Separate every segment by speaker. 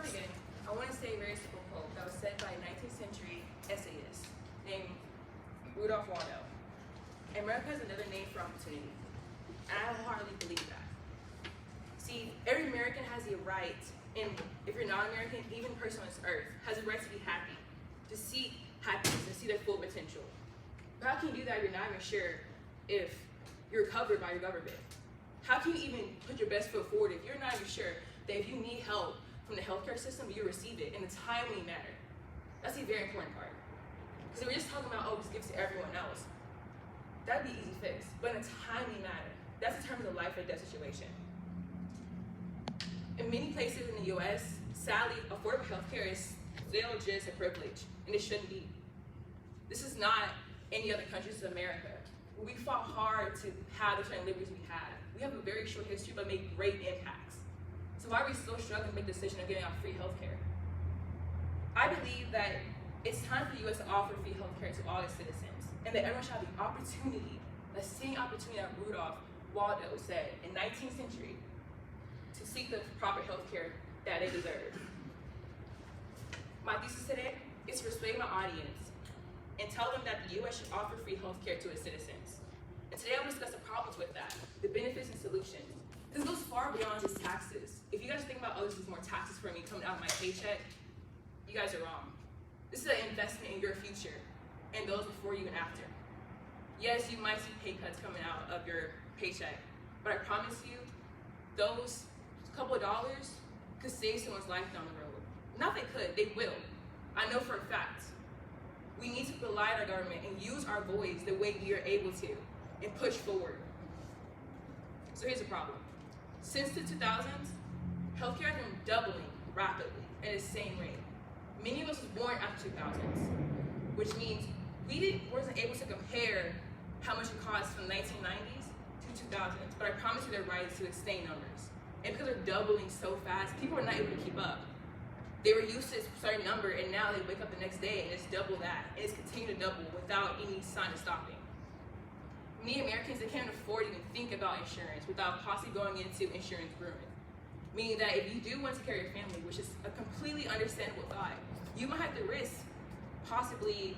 Speaker 1: I begin, I want to say a very simple quote that was said by a 19th century essayist named Rudolph Waldo. America is another name for opportunity, and I wholeheartedly believe that. See, every American has the right, and if you're not American, even a person on this earth has a right to be happy, to seek happiness and see their full potential. But how can you do that if you're not even sure if you're covered by your government? How can you even put your best foot forward if you're not even sure that if you need help from the healthcare system, you receive it in a timely manner? That's the very important part. Because if we're just talking about, oh, just give to everyone else, that'd be easy fix. But in a timely manner, that's in terms of life or death situation. In many places in the US, sadly, affordable healthcare is still just a privilege, and it shouldn't be. This is not any other countries in America. We fought hard to have the certain liberties we had. We have a very short history, but made great impacts. So why are we still struggling to make the decision of getting out free healthcare? I believe that it's time for the U.S. to offer free healthcare to all its citizens, and that everyone should have the opportunity, the same opportunity that Rudolph Waldo said in 19th century, to seek the proper healthcare that they deserve. My thesis today is to persuade my audience and tell them that the U.S. should offer free healthcare to its citizens. And today I will discuss the problems with that, the benefits and solutions. This goes far beyond just taxes. If you guys think about, oh, this is more taxes for me coming out of my paycheck, you guys are wrong. This is an investment in your future and those before you and after. Yes, you might see pay cuts coming out of your paycheck, but I promise you, those couple of dollars could save someone's life down the road. Not they could, they will. I know for a fact. We need to rely on our government and use our voice the way we are able to and push forward. So here's the problem. Since the 2000s, healthcare has been doubling rapidly at the same rate. Many of us were born after 2000s, which means we wasn't able to compare how much it cost from the 1990s to 2000s, but I promise you they're right to explain numbers. And because they're doubling so fast, people are not able to keep up. They were used to a certain number, and now they wake up the next day and it's double that, and it's continuing to double without any sign of stopping. Many Americans, they can't afford to even think about insurance without possibly going into insurance ruin. Meaning that if you do want to care for your family, which is a completely understandable thought, you might have to risk possibly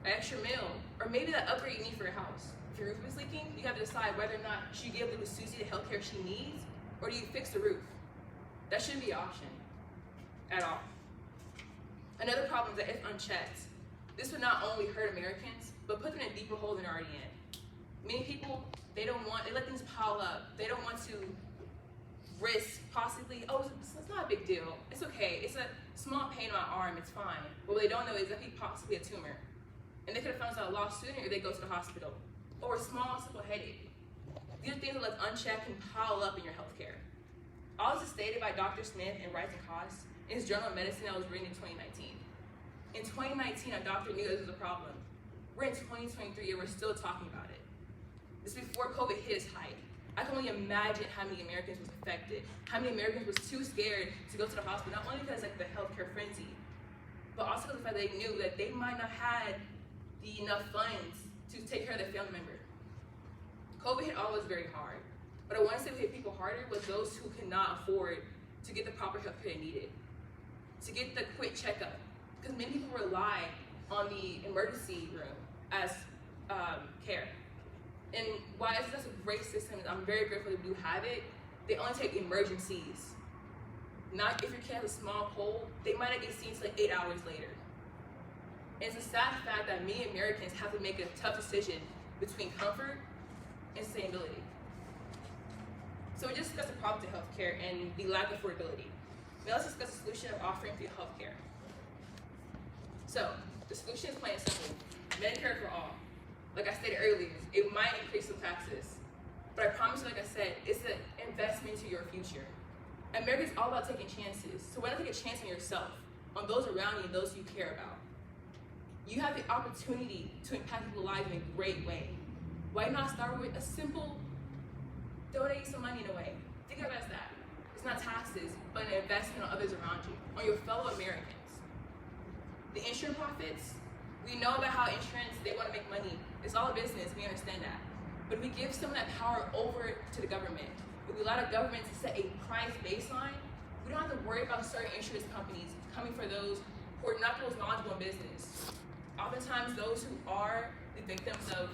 Speaker 1: an extra meal, or maybe that upgrade you need for your house. If your roof is leaking, you have to decide whether or not you give little Susie the healthcare she needs, or do you fix the roof? That shouldn't be an option at all. Another problem is that if unchecked, this would not only hurt Americans, but put them in a deeper hole than they're already in. Many people, they let things pile up. They don't want to risk possibly, oh, it's not a big deal. It's okay, it's a small pain on my arm, it's fine. But what they don't know is that it could be possibly a tumor. And they could have found out a lot sooner if they go to the hospital. Or a small, simple headache. These are things that left unchecked can pile up in your healthcare. All this is stated by Dr. Smith in Rising Costs in his Journal of Medicine that was written in 2019. In 2019, a doctor knew this was a problem. We're in 2023 and we're still talking about it. This is before COVID hit its height. I can only imagine how many Americans was affected, how many Americans was too scared to go to the hospital, not only because of the healthcare frenzy, but also because the fact that they knew that they might not have enough funds to take care of their family member. COVID hit all of us very hard, but I want to say what hit people harder was those who could not afford to get the proper health care they needed, to get the quick checkup, because many people rely on the emergency room as care. And while that's a great system, I'm very grateful that we do have it, they only take emergencies. Not if your kid has a small cold, they might not get seen until like 8 hours later. And it's a sad fact that many Americans have to make a tough decision between comfort and sustainability. So we just discussed the problem to healthcare and the lack of affordability. Now let's discuss the solution of offering free healthcare. So the solution is plain and simple: Medicare for all. Like I stated earlier, it might increase some taxes, but I promise you, like I said, it's an investment into your future. America's all about taking chances, so why not take a chance on yourself, on those around you, and those you care about? You have the opportunity to impact people's lives in a great way. Why not start with a simple donate some money in a way? Think of it as that. It's not taxes, but an investment on others around you, on your fellow Americans. The insurance profits, we know about how insurance, they want to make money. It's all a business, we understand that. But if we give some of that power over to the government, if we allow the government to set a price baseline, We don't have to worry about certain insurance companies coming for those who are not the most knowledgeable in business. Oftentimes, those who are the victims of